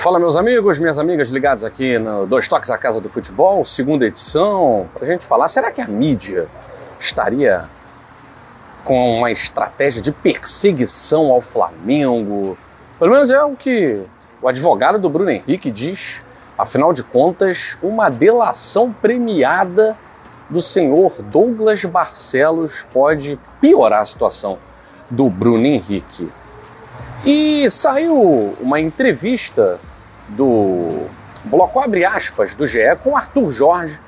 Fala, meus amigos, minhas amigas ligados aqui no Dois Toques à Casa do Futebol, segunda edição, para a gente falar, será que a mídia estaria com uma estratégia de perseguição ao Flamengo? Pelo menos é o que o advogado do Bruno Henrique diz. Afinal de contas, uma delação premiada do senhor Douglas Barcelos pode piorar a situação do Bruno Henrique. E saiu uma entrevista do bloco abre aspas do GE com Arthur Jorge,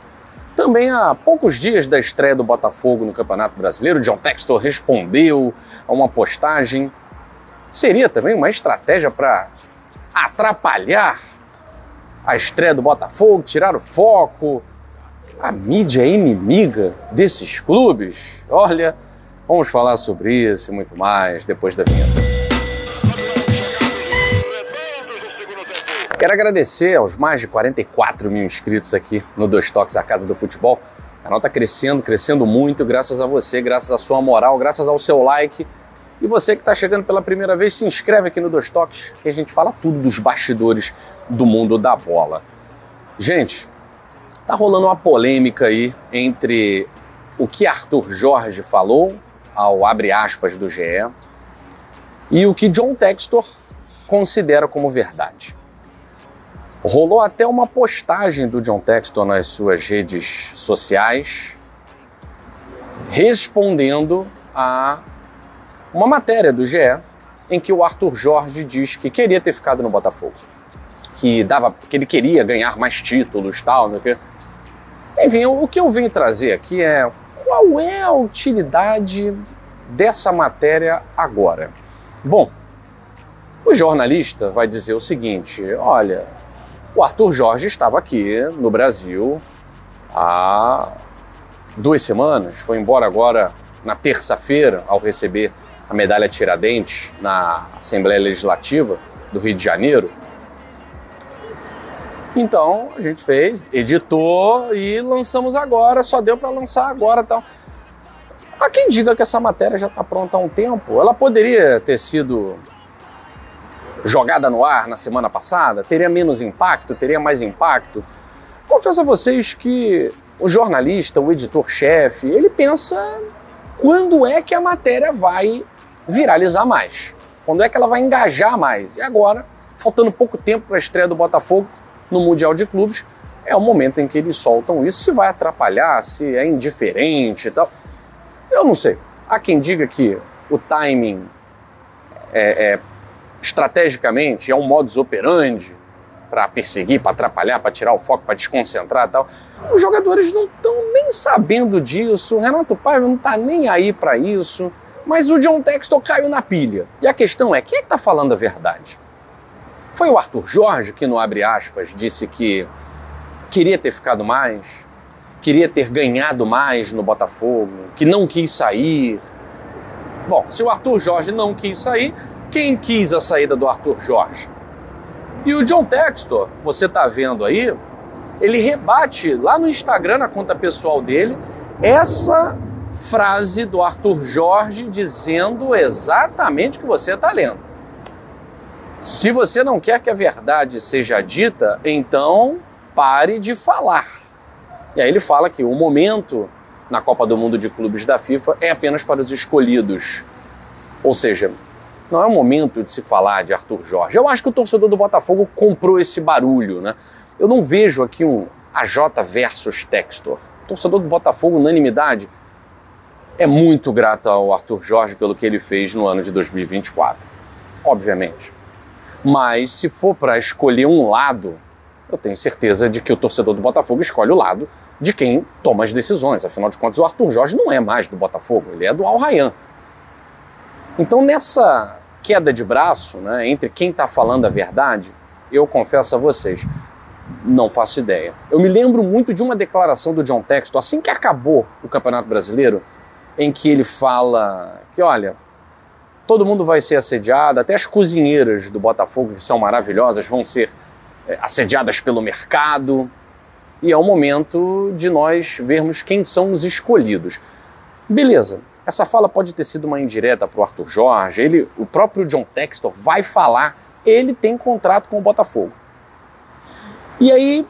também há poucos dias da estreia do Botafogo no Campeonato Brasileiro. John Textor respondeu a uma postagem. Seria também uma estratégia para atrapalhar a estreia do Botafogo, tirar o foco. A mídia é inimiga desses clubes? Olha, vamos falar sobre isso e muito mais depois da vinheta. Quero agradecer aos mais de 44 mil inscritos aqui no Dois Toques à Casa do Futebol. O canal está crescendo muito, graças a você, graças à sua moral, graças ao seu like. E você que está chegando pela primeira vez, se inscreve aqui no Dois Toques, que a gente fala tudo dos bastidores do mundo da bola. Gente, tá rolando uma polêmica aí entre o que Arthur Jorge falou, ao abre aspas do GE, e o que John Textor considera como verdade. Rolou até uma postagem do John Textor nas suas redes sociais, respondendo a uma matéria do GE, em que o Arthur Jorge diz que queria ter ficado no Botafogo, que ele queria ganhar mais títulos, tal, não sei o quê. Enfim, o que eu venho trazer aqui é qual é a utilidade dessa matéria agora. Bom, o jornalista vai dizer o seguinte: olha, o Arthur Jorge estava aqui no Brasil há 2 semanas, foi embora agora na terça-feira ao receber a medalha Tiradentes na Assembleia Legislativa do Rio de Janeiro. Então a gente fez, editou e lançamos agora, só deu para lançar agora e tal. Há quem diga que essa matéria já está pronta há um tempo. Ela poderia ter sido jogada no ar na semana passada, teria menos impacto, teria mais impacto. Confesso a vocês que o jornalista, o editor-chefe, ele pensa quando é que a matéria vai viralizar mais, quando é que ela vai engajar mais. E agora, faltando pouco tempo para a estreia do Botafogo no Mundial de Clubes, é o momento em que eles soltam isso. Se vai atrapalhar, se é indiferente e tal, eu não sei. Há quem diga que o timing estrategicamente é um modus operandi para perseguir, para atrapalhar, para tirar o foco, para desconcentrar e tal. Os jogadores não estão nem sabendo disso, o Renato Paiva não está nem aí para isso, mas o John Textor caiu na pilha. E a questão é, quem é que está falando a verdade? Foi o Arthur Jorge que, no abre aspas, disse que queria ter ficado mais, queria ter ganhado mais no Botafogo, que não quis sair. Bom, se o Arthur Jorge não quis sair, quem quis a saída do Arthur Jorge? E o John Textor, você está vendo aí, ele rebate lá no Instagram, na conta pessoal dele, essa frase do Arthur Jorge dizendo exatamente o que você está lendo. Se você não quer que a verdade seja dita, então pare de falar. E aí ele fala que o momento na Copa do Mundo de Clubes da FIFA é apenas para os escolhidos. Ou seja, não é o momento de se falar de Arthur Jorge. Eu acho que o torcedor do Botafogo comprou esse barulho, né? Eu não vejo aqui um AJ versus Textor. O torcedor do Botafogo, unanimidade, é muito grato ao Arthur Jorge pelo que ele fez no ano de 2024. Obviamente. Mas se for para escolher um lado, eu tenho certeza de que o torcedor do Botafogo escolhe o lado de quem toma as decisões. Afinal de contas, o Arthur Jorge não é mais do Botafogo, ele é do Al Rayyan. Então, nessa queda de braço, né, entre quem está falando a verdade, eu confesso a vocês, não faço ideia. Eu me lembro muito de uma declaração do John Textor, assim que acabou o Campeonato Brasileiro, em que ele fala que, olha, todo mundo vai ser assediado, até as cozinheiras do Botafogo, que são maravilhosas, vão ser assediadas pelo mercado, e é o momento de nós vermos quem são os escolhidos. Beleza. Essa fala pode ter sido uma indireta para o Arthur Jorge, o próprio John Textor vai falar, ele tem contrato com o Botafogo. E aí,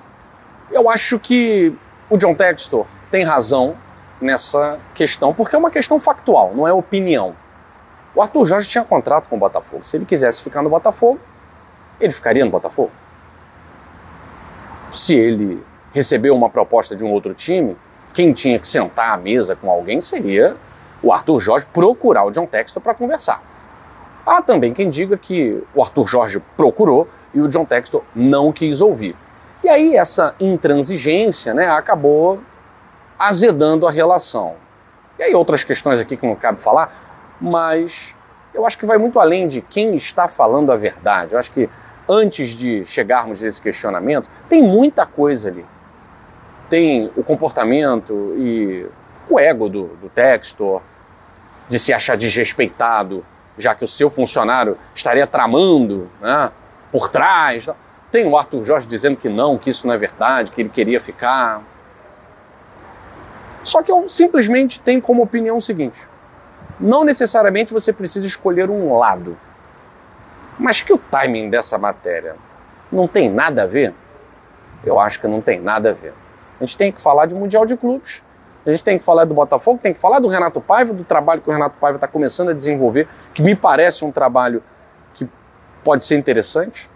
eu acho que o John Textor tem razão nessa questão, porque é uma questão factual, não é opinião. O Arthur Jorge tinha contrato com o Botafogo. Se ele quisesse ficar no Botafogo, ele ficaria no Botafogo. Se ele recebeu uma proposta de um outro time, quem tinha que sentar à mesa com alguém seria o Arthur Jorge procurar o John Textor para conversar. Há também quem diga que o Arthur Jorge procurou e o John Textor não quis ouvir. E aí essa intransigência, né, acabou azedando a relação. E aí outras questões aqui que não cabe falar, mas eu acho que vai muito além de quem está falando a verdade. Eu acho que antes de chegarmos a esse questionamento, tem muita coisa ali. Tem o comportamento e o ego do Textor, de se achar desrespeitado, já que o seu funcionário estaria tramando, né, por trás. Tem o Arthur Jorge dizendo que não, que isso não é verdade, que ele queria ficar. Só que eu simplesmente tenho como opinião o seguinte: não necessariamente você precisa escolher um lado, mas que o timing dessa matéria não tem nada a ver, eu acho que não tem nada a ver. A gente tem que falar de Mundial de Clubes, a gente tem que falar do Botafogo, tem que falar do Renato Paiva, do trabalho que o Renato Paiva está começando a desenvolver, que me parece um trabalho que pode ser interessante.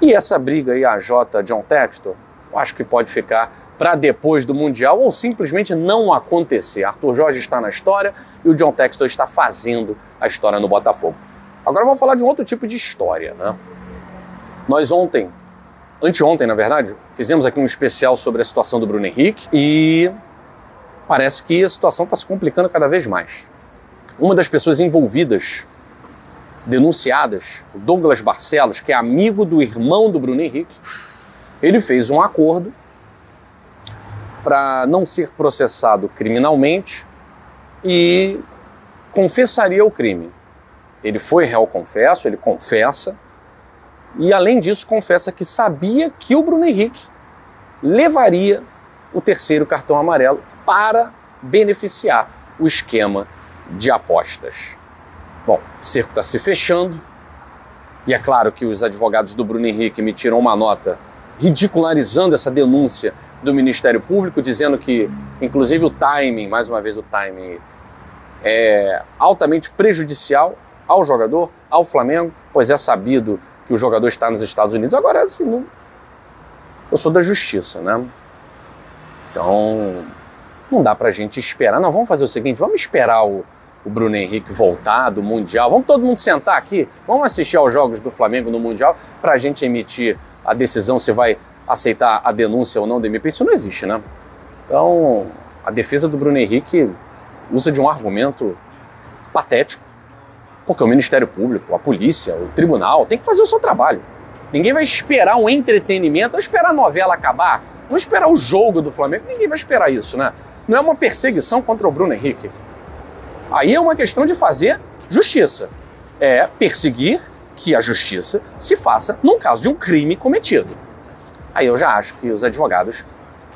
E essa briga aí, AJ John Textor, eu acho que pode ficar para depois do Mundial ou simplesmente não acontecer. Arthur Jorge está na história e o John Textor está fazendo a história no Botafogo. Agora vamos falar de um outro tipo de história, né? Nós anteontem, na verdade, fizemos aqui um especial sobre a situação do Bruno Henrique e parece que a situação está se complicando cada vez mais. Uma das pessoas envolvidas, denunciadas, o Douglas Barcelos, que é amigo do irmão do Bruno Henrique, ele fez um acordo para não ser processado criminalmente e confessaria o crime. Ele foi réu confesso, ele confessa, e além disso confessa que sabia que o Bruno Henrique levaria o terceiro cartão amarelo para beneficiar o esquema de apostas. Bom, o cerco está se fechando, e é claro que os advogados do Bruno Henrique emitiram uma nota ridicularizando essa denúncia do Ministério Público, dizendo que, inclusive, o timing, mais uma vez o timing, é altamente prejudicial ao jogador, ao Flamengo, pois é sabido que o jogador está nos Estados Unidos. Agora, assim, eu sou da justiça, né? Então, não dá pra gente esperar. Não, vamos fazer o seguinte, vamos esperar o Bruno Henrique voltar do Mundial, vamos todo mundo sentar aqui, vamos assistir aos jogos do Flamengo no Mundial pra gente emitir a decisão se vai aceitar a denúncia ou não do MP. Isso não existe, né? Então, a defesa do Bruno Henrique usa de um argumento patético, porque o Ministério Público, a polícia, o tribunal tem que fazer o seu trabalho. Ninguém vai esperar um entretenimento, vai esperar a novela acabar, vamos esperar o jogo do Flamengo, ninguém vai esperar isso, né? Não é uma perseguição contra o Bruno Henrique. Aí é uma questão de fazer justiça. É perseguir que a justiça se faça num caso de um crime cometido. Aí eu já acho que os advogados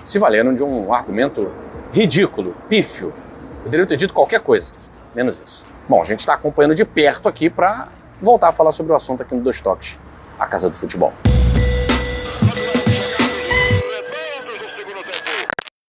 se valeram de um argumento ridículo, pífio. Poderiam ter dito qualquer coisa, menos isso. Bom, a gente está acompanhando de perto aqui para voltar a falar sobre o assunto aqui no Dois Toques, a Casa do Futebol.